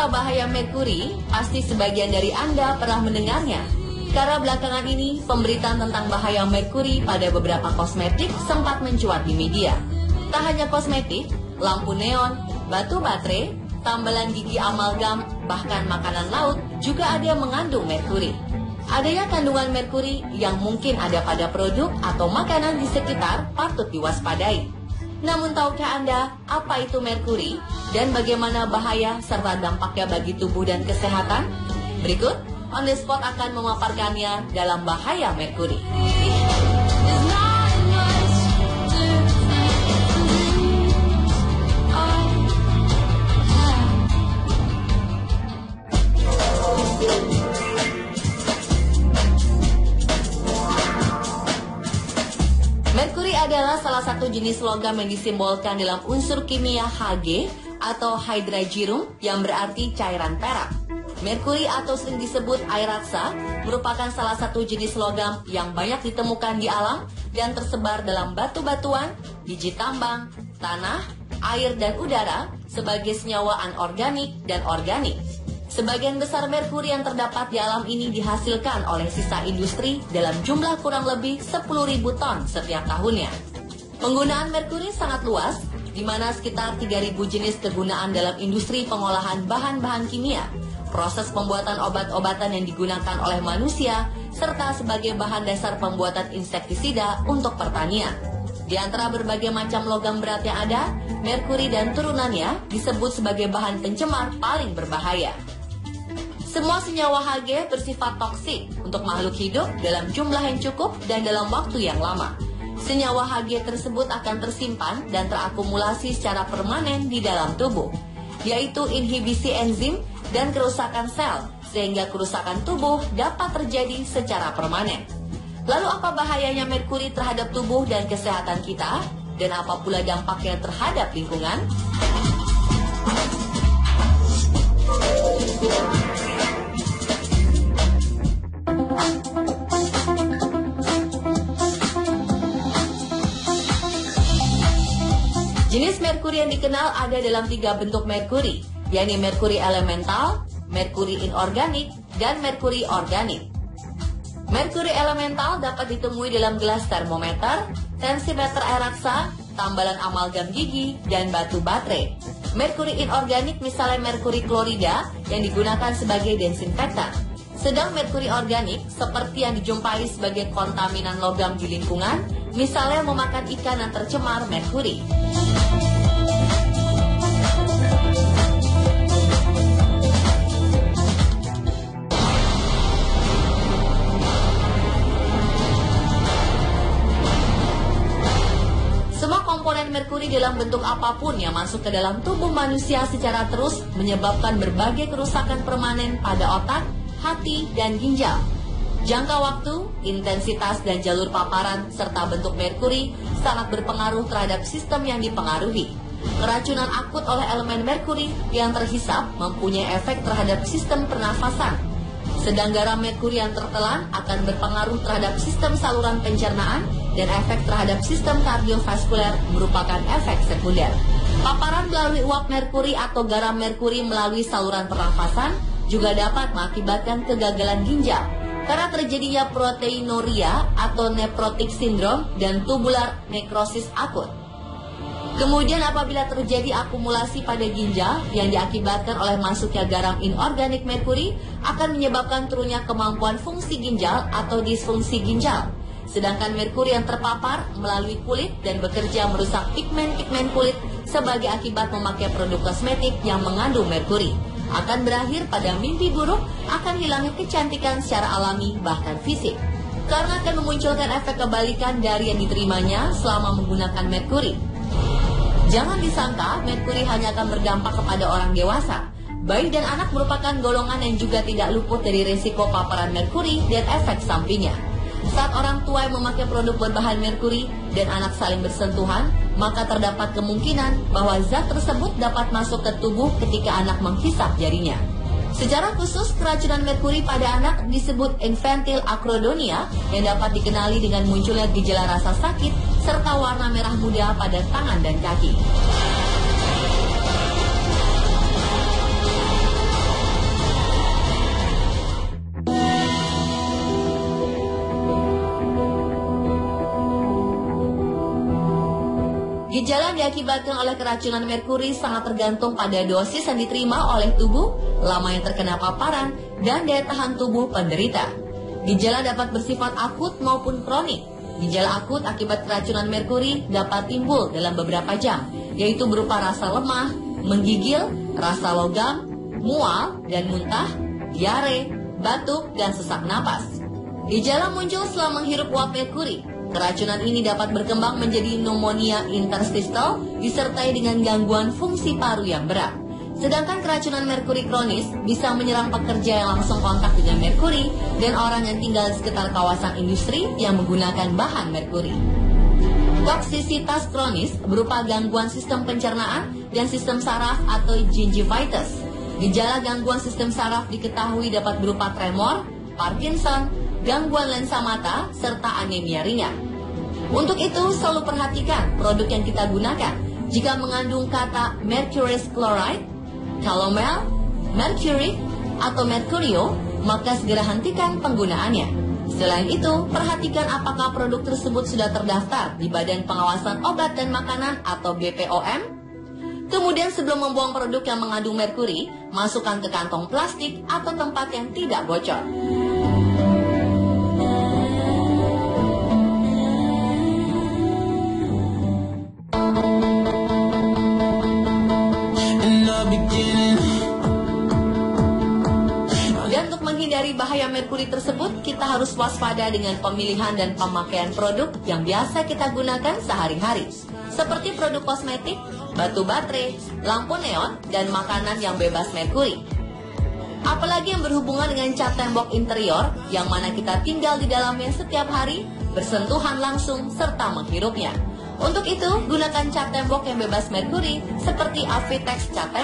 Apa bahaya merkuri? Pasti sebagian dari Anda pernah mendengarnya. Karena belakangan ini, pemberitaan tentang bahaya merkuri pada beberapa kosmetik sempat mencuat di media. Tak hanya kosmetik, lampu neon, batu baterai, tambalan gigi amalgam, bahkan makanan laut juga ada yang mengandung merkuri. Adanya kandungan merkuri yang mungkin ada pada produk atau makanan di sekitar patut diwaspadai. Namun tahukah Anda apa itu merkuri dan bagaimana bahaya serta dampaknya bagi tubuh dan kesehatan? Berikut, On The Spot akan memaparkannya dalam bahaya merkuri. Merkuri adalah salah satu jenis logam yang disimbolkan dalam unsur kimia Hg atau hydrargyrum yang berarti cairan perak. Merkuri atau sering disebut air raksa merupakan salah satu jenis logam yang banyak ditemukan di alam dan tersebar dalam batu-batuan, biji tambang, tanah, air dan udara sebagai senyawa anorganik dan organik. Sebagian besar merkuri yang terdapat di alam ini dihasilkan oleh sisa industri dalam jumlah kurang lebih 10.000 ton setiap tahunnya. Penggunaan merkuri sangat luas, di mana sekitar 3.000 jenis kegunaan dalam industri pengolahan bahan-bahan kimia, proses pembuatan obat-obatan yang digunakan oleh manusia, serta sebagai bahan dasar pembuatan insektisida untuk pertanian. Di antara berbagai macam logam berat yang ada, merkuri dan turunannya disebut sebagai bahan pencemar paling berbahaya. Semua senyawa Hg bersifat toksik untuk makhluk hidup dalam jumlah yang cukup dan dalam waktu yang lama. Senyawa Hg tersebut akan tersimpan dan terakumulasi secara permanen di dalam tubuh, yaitu inhibisi enzim dan kerusakan sel, sehingga kerusakan tubuh dapat terjadi secara permanen. Lalu apa bahayanya merkuri terhadap tubuh dan kesehatan kita? Dan apa pula dampaknya terhadap lingkungan? Jenis merkuri yang dikenal ada dalam 3 bentuk merkuri, yakni merkuri elemental, merkuri inorganik, dan merkuri organik. Merkuri elemental dapat ditemui dalam gelas termometer, tensimeter air raksa, tambalan amalgam gigi, dan batu baterai. Merkuri inorganik misalnya merkuri klorida yang digunakan sebagai desinfektan. Sedang merkuri organik seperti yang dijumpai sebagai kontaminan logam di lingkungan, misalnya memakan ikan yang tercemar merkuri. Semua komponen merkuri dalam bentuk apapun yang masuk ke dalam tubuh manusia secara terus menyebabkan berbagai kerusakan permanen pada otak, hati, dan ginjal. Jangka waktu, intensitas, dan jalur paparan serta bentuk merkuri sangat berpengaruh terhadap sistem yang dipengaruhi. Keracunan akut oleh elemen merkuri yang terhisap mempunyai efek terhadap sistem pernafasan. Sedang garam merkuri yang tertelan akan berpengaruh terhadap sistem saluran pencernaan dan efek terhadap sistem kardiovaskuler merupakan efek sekunder. Paparan melalui uap merkuri atau garam merkuri melalui saluran pernafasan juga dapat mengakibatkan kegagalan ginjal karena terjadinya proteinuria atau nephrotic syndrome dan tubular necrosis akut. Kemudian apabila terjadi akumulasi pada ginjal yang diakibatkan oleh masuknya garam inorganik merkuri akan menyebabkan turunnya kemampuan fungsi ginjal atau disfungsi ginjal. Sedangkan merkuri yang terpapar melalui kulit dan bekerja merusak pigmen-pigmen kulit sebagai akibat memakai produk kosmetik yang mengandung merkuri akan berakhir pada mimpi buruk, akan hilangnya kecantikan secara alami bahkan fisik. Karena akan memunculkan efek kebalikan dari yang diterimanya selama menggunakan merkuri. Jangan disangka merkuri hanya akan berdampak kepada orang dewasa. Bayi dan anak merupakan golongan yang juga tidak luput dari risiko paparan merkuri dan efek sampingnya. Saat orang tua yang memakai produk berbahan merkuri dan anak saling bersentuhan, maka terdapat kemungkinan bahwa zat tersebut dapat masuk ke tubuh ketika anak menghisap jarinya. Secara khusus, keracunan merkuri pada anak disebut infantile acrodonia yang dapat dikenali dengan munculnya gejala rasa sakit serta warna merah muda pada tangan dan kaki. Gejala yang diakibatkan oleh keracunan merkuri sangat tergantung pada dosis yang diterima oleh tubuh, lama yang terkena paparan, dan daya tahan tubuh penderita. Gejala dapat bersifat akut maupun kronik. Gejala akut akibat keracunan merkuri dapat timbul dalam beberapa jam, yaitu berupa rasa lemah, menggigil, rasa logam, mual dan muntah, diare, batuk, dan sesak napas. Gejala muncul setelah menghirup uap merkuri. Keracunan ini dapat berkembang menjadi pneumonia interstitial disertai dengan gangguan fungsi paru yang berat. Sedangkan keracunan merkuri kronis bisa menyerang pekerja yang langsung kontak dengan merkuri dan orang yang tinggal di sekitar kawasan industri yang menggunakan bahan merkuri. Toksisitas kronis berupa gangguan sistem pencernaan dan sistem saraf atau gingivitis. Gejala gangguan sistem saraf diketahui dapat berupa tremor, Parkinson, gangguan lensa mata, serta anemia ringan. Untuk itu, selalu perhatikan produk yang kita gunakan. Jika mengandung kata mercurous chloride, calomel, mercury, atau mercurio, maka segera hentikan penggunaannya. Selain itu, perhatikan apakah produk tersebut sudah terdaftar di Badan Pengawasan Obat dan Makanan atau BPOM. Kemudian sebelum membuang produk yang mengandung merkuri, masukkan ke kantong plastik atau tempat yang tidak bocor. Dan untuk menghindari bahaya merkuri tersebut, kita harus waspada dengan pemilihan dan pemakaian produk yang biasa kita gunakan sehari-hari, seperti produk kosmetik, batu baterai, lampu neon, dan makanan yang bebas merkuri. Apalagi yang berhubungan dengan cat tembok interior, yang mana kita tinggal di dalamnya setiap hari, bersentuhan langsung, serta menghirupnya. Untuk itu, gunakan cat tembok yang bebas merkuri, seperti Avitex cat tembok.